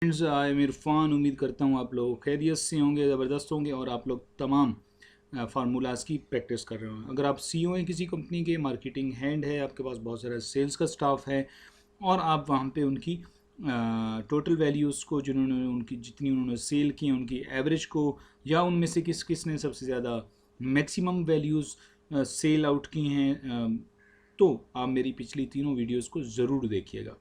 Friends, I am Irfan. उम्मीद करता हूँ आप लोग खैरियत से होंगे, ज़बरदस्त होंगे और आप लोग तमाम फार्मूलाज की प्रैक्टिस कर रहे हो। अगर आप सीईओ हैं किसी कंपनी के, मार्केटिंग हैंड है, आपके पास बहुत सारा सेल्स का स्टाफ है और आप वहाँ पे उनकी टोटल वैल्यूज़ को, जिन्होंने उनकी जितनी उन्होंने सेल की हैं उनकी एवरेज को, या उनमें से किस किस ने सबसे ज़्यादा मैक्सिमम वैल्यूज़ सेल आउट की हैं, तो आप मेरी पिछली तीनों वीडियोज़ को ज़रूर देखिएगा।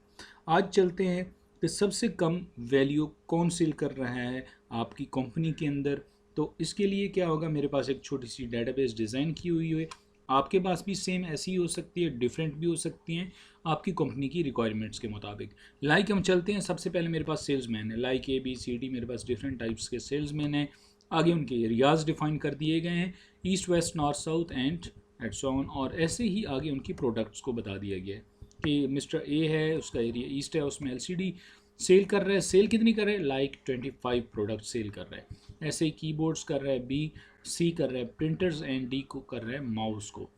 आज चलते हैं कि सबसे कम वैल्यू कौन सेल कर रहा है आपकी कंपनी के अंदर। तो इसके लिए क्या होगा, मेरे पास एक छोटी सी डेटाबेस डिज़ाइन की हुई है। आपके पास भी सेम ऐसी ही हो सकती है, डिफरेंट भी हो सकती हैं आपकी कंपनी की रिक्वायरमेंट्स के मुताबिक। लाइक हम चलते हैं, सबसे पहले मेरे पास सेल्समैन है, लाइक ABCD, मेरे पास डिफरेंट टाइप्स के सेल्समैन हैं। आगे उनके एरियाज़ डिफाइन कर दिए गए हैं, east west north south and so on, और ऐसे ही आगे उनकी प्रोडक्ट्स को बता दिया गया है कि मिस्टर ए है, उसका एरिया ईस्ट है, उसमें LCD सेल कर रहा है। सेल कितनी कर रहा है? लाइक 25 प्रोडक्ट सेल कर रहा है। ऐसे ही कीबोर्ड्स कर रहा है B, C कर रहा है प्रिंटर्स एंड D को कर रहा है माउस को।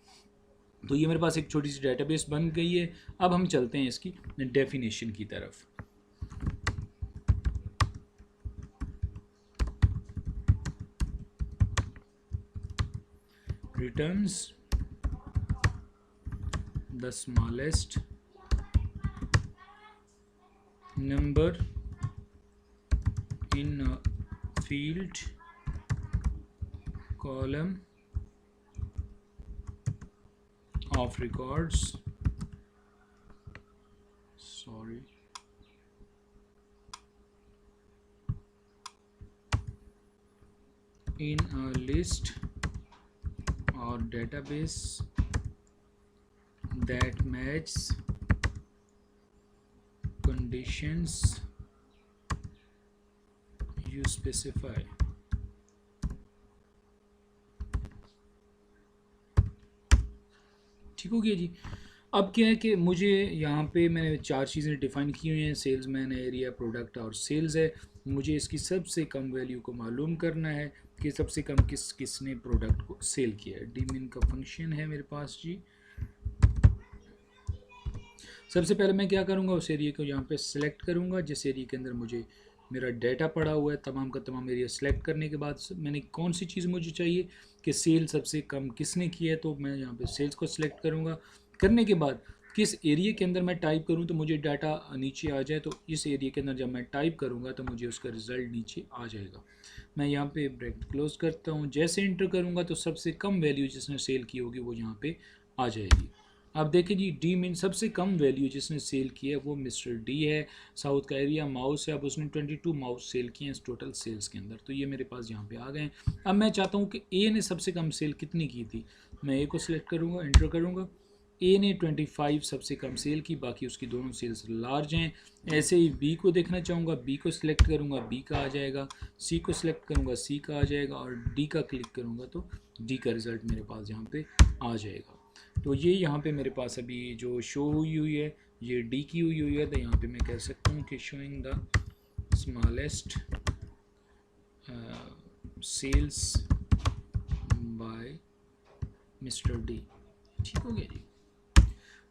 तो ये मेरे पास एक छोटी सी डेटाबेस बन गई है। अब हम चलते हैं इसकी डेफिनेशन की तरफ। Returns the smallest number in a field column of records, sorry, in a list or database that matches conditions you specify। ठीक हो गया जी। अब क्या है कि मुझे यहाँ पे मैंने 4 चीज़ें डिफ़ाइन की हुई हैं, सेल्समैन, एरिया, प्रोडक्ट और सेल्स है। मुझे इसकी सबसे कम वैल्यू को मालूम करना है कि सबसे कम किसने प्रोडक्ट को सेल किया है। डीमिन का फंक्शन है मेरे पास जी। सबसे पहले मैं क्या करूँगा, उस एरिया को यहाँ पे सिलेक्ट करूँगा जिस एरिया के अंदर मुझे मेरा डाटा पड़ा हुआ है। तमाम का तमाम एरिया सेलेक्ट करने के बाद मैंने कौन सी चीज़ मुझे चाहिए कि सेल सबसे कम किसने की है, तो मैं यहाँ पे सेल्स को सिलेक्ट करूँगा। करने के बाद किस एरिया के अंदर मैं टाइप करूँ तो मुझे डाटा नीचे आ जाए, तो इस एरिया के अंदर जब मैं टाइप करूँगा तो मुझे उसका रिज़ल्ट नीचे आ जाएगा। मैं यहाँ पे ब्रैकेट क्लोज करता हूँ। जैसे इंटर करूँगा तो सबसे कम वैल्यू जिसने सेल की होगी वो यहाँ पे आ जाएगी। अब देखें जी, डी मीन सबसे कम वैल्यू जिसने सेल की है वो मिस्टर डी है। साउथ का एरिया माउस है। अब उसने 22 माउस सेल किए हैं इस टोटल सेल्स के अंदर, तो ये मेरे पास यहाँ पे आ गए हैं। अब मैं चाहता हूँ कि ए ने सबसे कम सेल कितनी की थी। मैं ए को सिलेक्ट करूँगा, इंटर करूँगा। ए ने 25 सबसे कम सेल की, बाकी उसकी दोनों सेल्स लार्ज हैं। ऐसे ही बी को देखना चाहूँगा, बी को सिलेक्ट करूँगा, बी का आ जाएगा। सी को सिलेक्ट करूँगा, सी का आ जाएगा। और डी का क्लिक करूँगा तो डी का रिज़ल्ट मेरे पास यहाँ पे आ जाएगा। तो ये यहाँ पे मेरे पास अभी जो शो हुई है ये डी की हुई है। तो यहाँ पे मैं कह सकता हूँ कि showing the smallest sales by mister D. ठीक हो गया जी।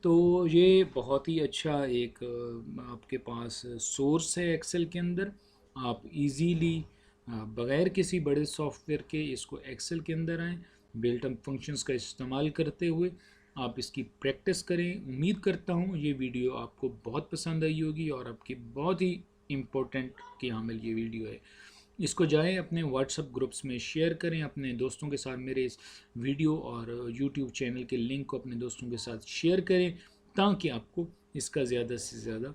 तो ये बहुत ही अच्छा एक आपके पास सोर्स है एक्सेल के अंदर। आप इजीली बग़ैर किसी बड़े सॉफ्टवेयर के इसको एक्सेल के अंदर आएँ, बिल्ट अप फंक्शंस का इस्तेमाल करते हुए आप इसकी प्रैक्टिस करें। उम्मीद करता हूँ ये वीडियो आपको बहुत पसंद आई होगी और आपकी बहुत ही इम्पोर्टेंट कि हामिल ये वीडियो है। इसको जाएं अपने व्हाट्सएप ग्रुप्स में शेयर करें अपने दोस्तों के साथ। मेरे इस वीडियो और यूट्यूब चैनल के लिंक को अपने दोस्तों के साथ शेयर करें ताकि आपको इसका ज़्यादा से ज़्यादा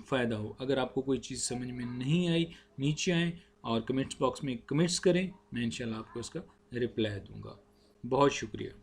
फ़ायदा हो। अगर आपको कोई चीज़ समझ में नहीं आई, नीचे आएँ और कमेंट्स बॉक्स में कमेंट्स करें, मैं इंशाल्लाह आपको इसका रिप्लाई दूंगा। बहुत शुक्रिया।